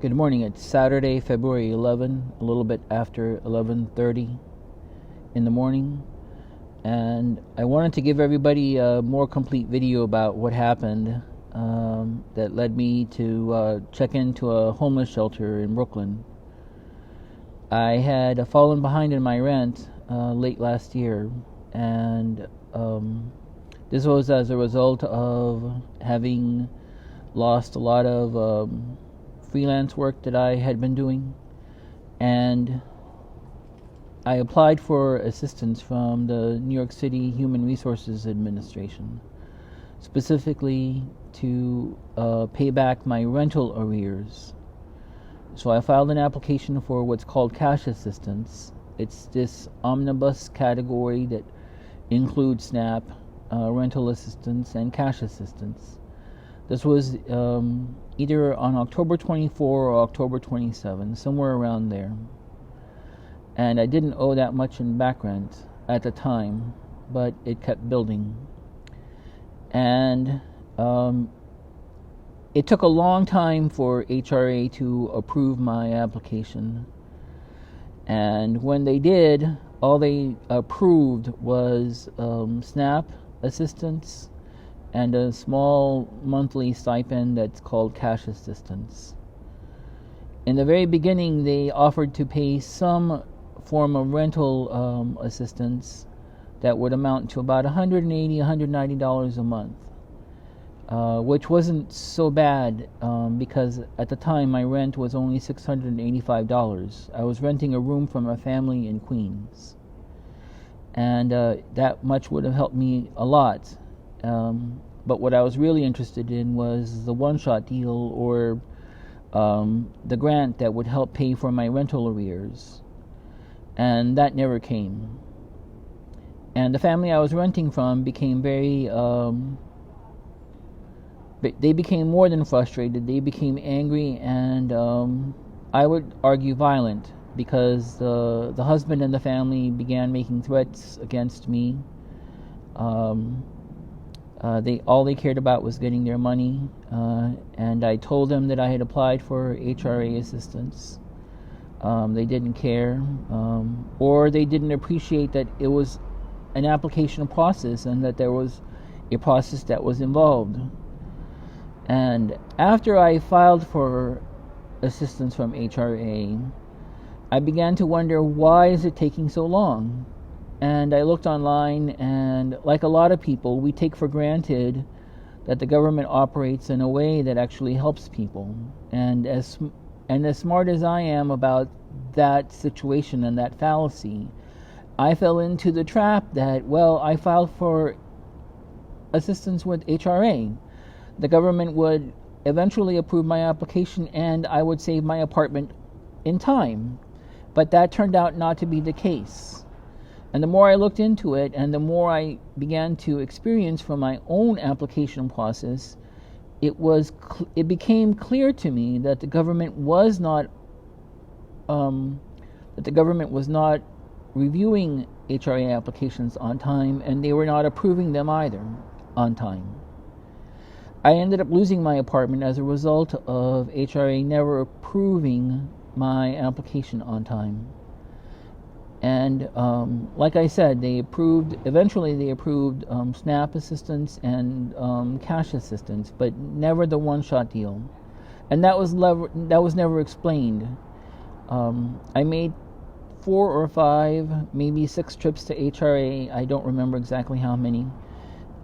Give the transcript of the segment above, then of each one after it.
Good morning. It's Saturday, February 11, a little bit after 11:30 in the morning, and I wanted to give everybody a more complete video about what happened that led me to check into a homeless shelter in Brooklyn. I had fallen behind in my rent late last year, and this was as a result of having lost a lot of freelance work that I had been doing, and I applied for assistance from the New York City Human Resources Administration, specifically to pay back my rental arrears. So I filed an application for what's called cash assistance. It's this omnibus category that includes SNAP, rental assistance, and cash assistance. This was either on October 24 or October 27, somewhere around there. And I didn't owe that much in back rent at the time, but it kept building. And it took a long time for HRA to approve my application. And when they did, all they approved was SNAP assistance and a small monthly stipend that's called cash assistance. In the very beginning, they offered to pay some form of rental assistance that would amount to about $180, $190 a month, which wasn't so bad because at the time my rent was only $685. I was renting a room from a family in Queens, and that much would have helped me a lot. But what I was really interested in was the one-shot deal, or the grant that would help pay for my rental arrears. And that never came. And the family I was renting from became they became more than frustrated. They became angry, and I would argue violent, because the husband and the family began making threats against me. All they cared about was getting their money, and I told them that I had applied for HRA assistance. They didn't care, or they didn't appreciate that it was an application process and that there was a process that was involved. And after I filed for assistance from HRA, I began to wonder, why is it taking so long? And I looked online, and like a lot of people, we take for granted that the government operates in a way that actually helps people. And as smart as I am about that situation and that fallacy, I fell into the trap that, well, I filed for assistance with HRA. The government would eventually approve my application, and I would save my apartment in time. But that turned out not to be the case. And the more I looked into it, and the more I began to experience from my own application process, it became clear to me that the government was not reviewing HRA applications on time, and they were not approving them either on time. I ended up losing my apartment as a result of HRA never approving my application on time. And like I said, eventually they approved SNAP assistance and cash assistance, but never the one-shot deal. And that was never explained. I made 4 or 5, maybe 6 trips to HRA. I don't remember exactly how many.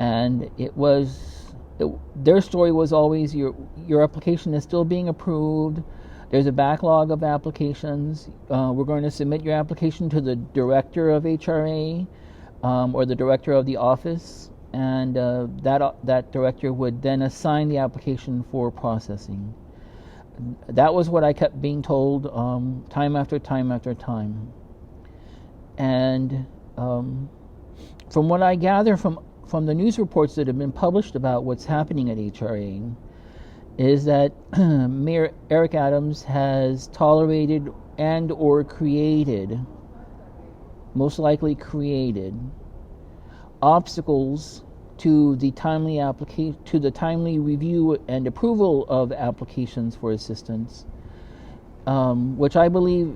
And their story was always, your application is still being approved. There's a backlog of applications. We're going to submit your application to the director of HRA or the director of the office, and that director would then assign the application for processing. That was what I kept being told time after time after time. And from what I gather from the news reports that have been published about what's happening at HRA, is that Mayor Eric Adams has tolerated and or created, most likely created, obstacles to the timely review and approval of applications for assistance which I believe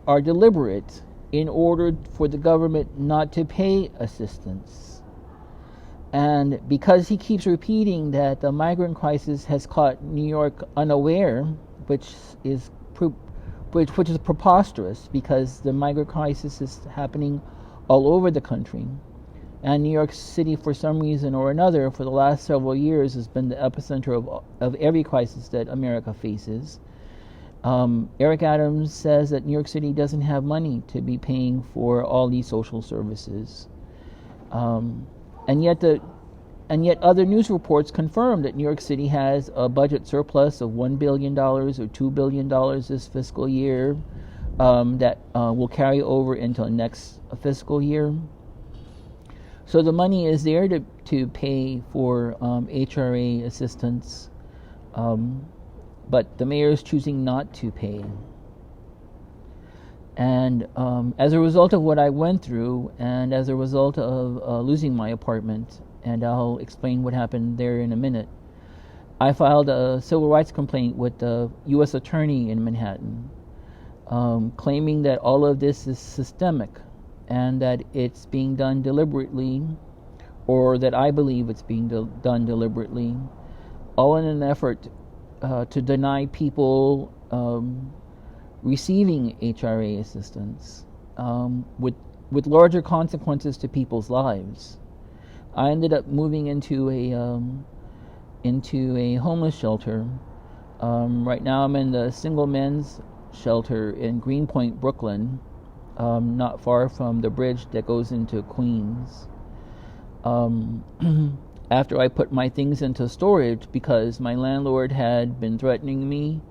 are deliberate in order for the government not to pay assistance. And because he keeps repeating that the migrant crisis has caught New York unaware, which is preposterous, because the migrant crisis is happening all over the country. And New York City, for some reason or another, for the last several years, has been the epicenter of every crisis that America faces. Eric Adams says that New York City doesn't have money to be paying for all these social services. And yet other news reports confirm that New York City has a budget surplus of $1 billion or $2 billion this fiscal year that will carry over into next fiscal year. So the money is there to pay for HRA assistance, but the mayor is choosing not to pay. And as a result of what I went through, and as a result of losing my apartment, and I'll explain what happened there in a minute, I filed a civil rights complaint with the U.S. Attorney in Manhattan, claiming that all of this is systemic and that it's being done deliberately, or that I believe it's being done deliberately, all in an effort to deny people receiving HRA assistance, with larger consequences to people's lives. I ended up moving into a homeless shelter. Right now I'm in the single men's shelter in Greenpoint, Brooklyn, not far from the bridge that goes into Queens. After I put my things into storage, because my landlord had been threatening me,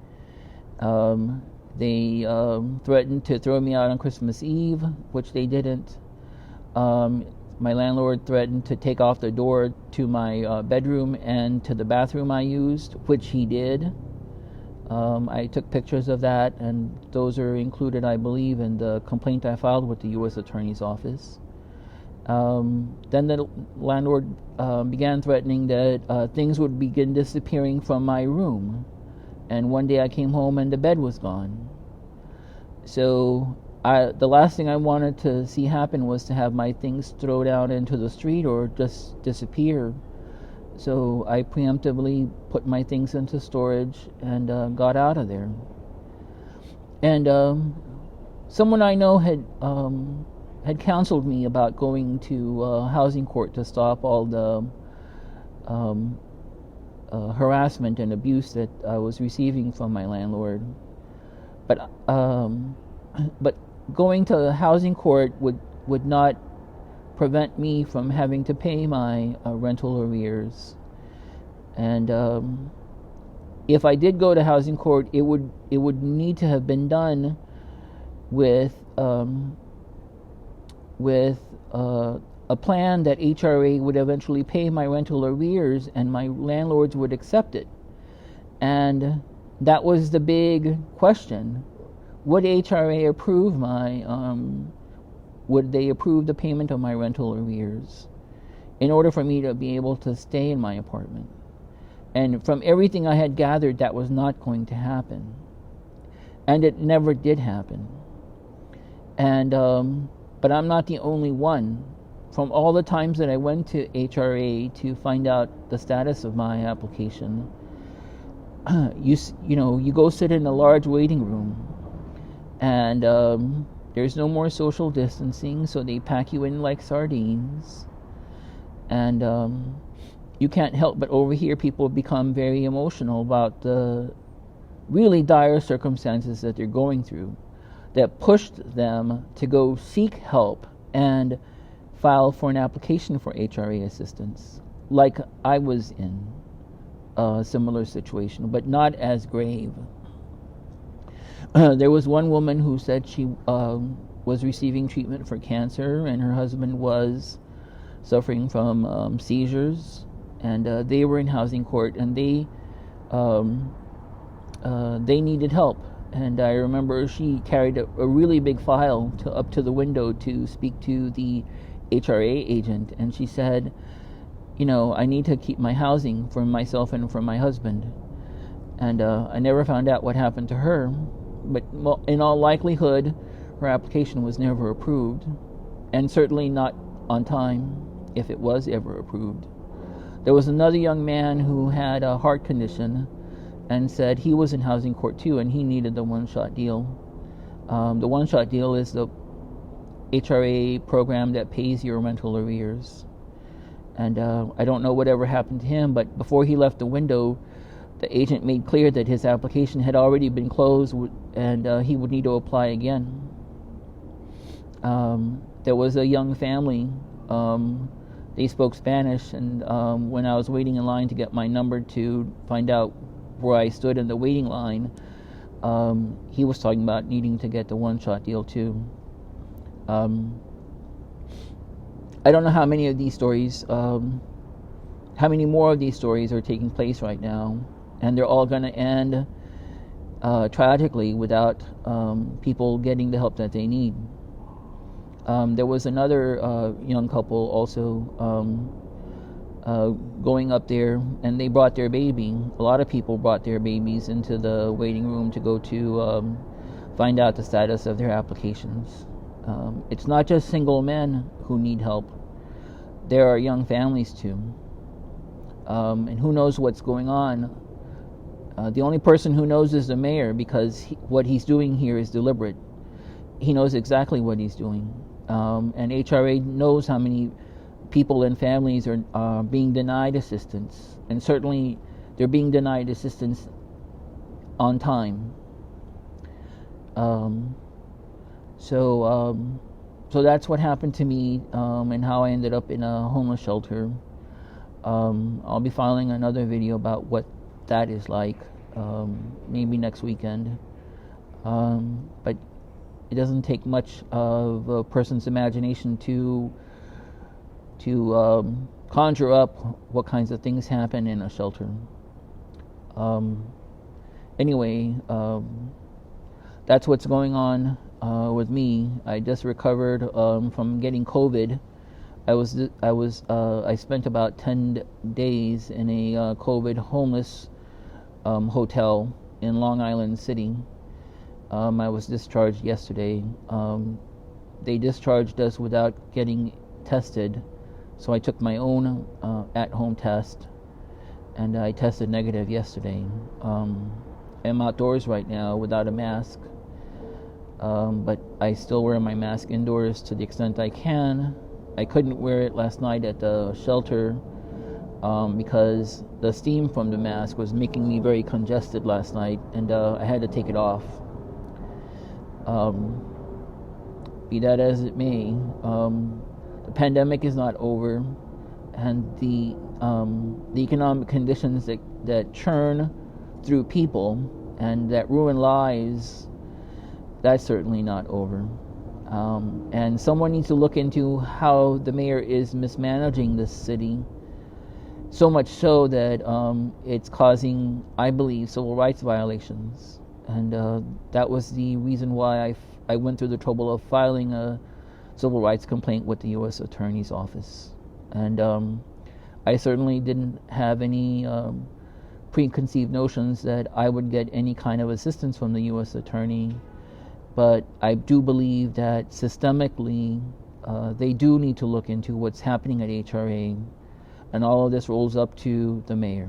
they threatened to throw me out on Christmas Eve, which they didn't. My landlord threatened to take off the door to my bedroom and to the bathroom I used, which he did. I took pictures of that, and those are included, I believe, in the complaint I filed with the U.S. Attorney's Office. Then the landlord began threatening that things would begin disappearing from my room. And one day I came home and the bed was gone. So the last thing I wanted to see happen was to have my things thrown out into the street or just disappear. So I preemptively put my things into storage and got out of there. And someone I know had counseled me about going to housing court to stop all the harassment and abuse that I was receiving from my landlord. But going to housing court would not prevent me from having to pay my rental arrears. And if I did go to housing court, it would need to have been done with a plan that HRA would eventually pay my rental arrears, and my landlords would accept it. And that was the big question. Would HRA approve would they approve the payment of my rental arrears in order for me to be able to stay in my apartment? And from everything I had gathered, that was not going to happen. And it never did happen. And but I'm not the only one. From all the times that I went to HRA to find out the status of my application, you go sit in a large waiting room, and there's no more social distancing, so they pack you in like sardines, and you can't help but overhear people become very emotional about the really dire circumstances that they're going through, that pushed them to go seek help and file for an application for HRA assistance, like I was in a similar situation, but not as grave. There was one woman who said she was receiving treatment for cancer, and her husband was suffering from seizures, and they were in housing court, and they needed help. And I remember she carried a really big file up to the window to speak to the HRA agent, and she said, I need to keep my housing for myself and for my husband. And I never found out what happened to her, but in all likelihood, her application was never approved, and certainly not on time, if it was ever approved. There was another young man who had a heart condition and said he was in housing court too, and he needed the one-shot deal. The one-shot deal is the HRA program that pays your rental arrears. And I don't know whatever happened to him, but before he left the window, the agent made clear that his application had already been closed and he would need to apply again. There was a young family. They spoke Spanish, and when I was waiting in line to get my number to find out where I stood in the waiting line, he was talking about needing to get the one-shot deal too. I don't know how many of these stories, how many more of these stories are taking place right now, and they're all going to end tragically without people getting the help that they need. There was another young couple also going up there, and they brought their baby. A lot of people brought their babies into the waiting room to go to find out the status of their applications. It's not just single men who need help. There are young families too. And who knows what's going on. The only person who knows is the mayor, because what he's doing here is deliberate. He knows exactly what he's doing. And HRA knows how many people and families are being denied assistance. And certainly they're being denied assistance on time. So that's what happened to me, and how I ended up in a homeless shelter. I'll be filing another video about what that is like, maybe next weekend. But it doesn't take much of a person's imagination to conjure up what kinds of things happen in a shelter. Anyway, that's what's going on with me. I just recovered from getting COVID. I spent about 10 days in a COVID homeless hotel in Long Island City. I was discharged yesterday. They discharged us without getting tested, so I took my own at-home test, and I tested negative yesterday. I'm outdoors right now without a mask, but I still wear my mask indoors to the extent I can. I couldn't wear it last night at the shelter because the steam from the mask was making me very congested last night, and I had to take it off. Be that as it may, the pandemic is not over, and the economic conditions that churn through people and that ruin lives, that's certainly not over. And someone needs to look into how the mayor is mismanaging this city, so much so that it's causing, I believe, civil rights violations. And that was the reason why I went through the trouble of filing a civil rights complaint with the U.S. Attorney's Office. And I certainly didn't have any preconceived notions that I would get any kind of assistance from the U.S. Attorney. But I do believe that systemically they do need to look into what's happening at HRA, and all of this rolls up to the mayor.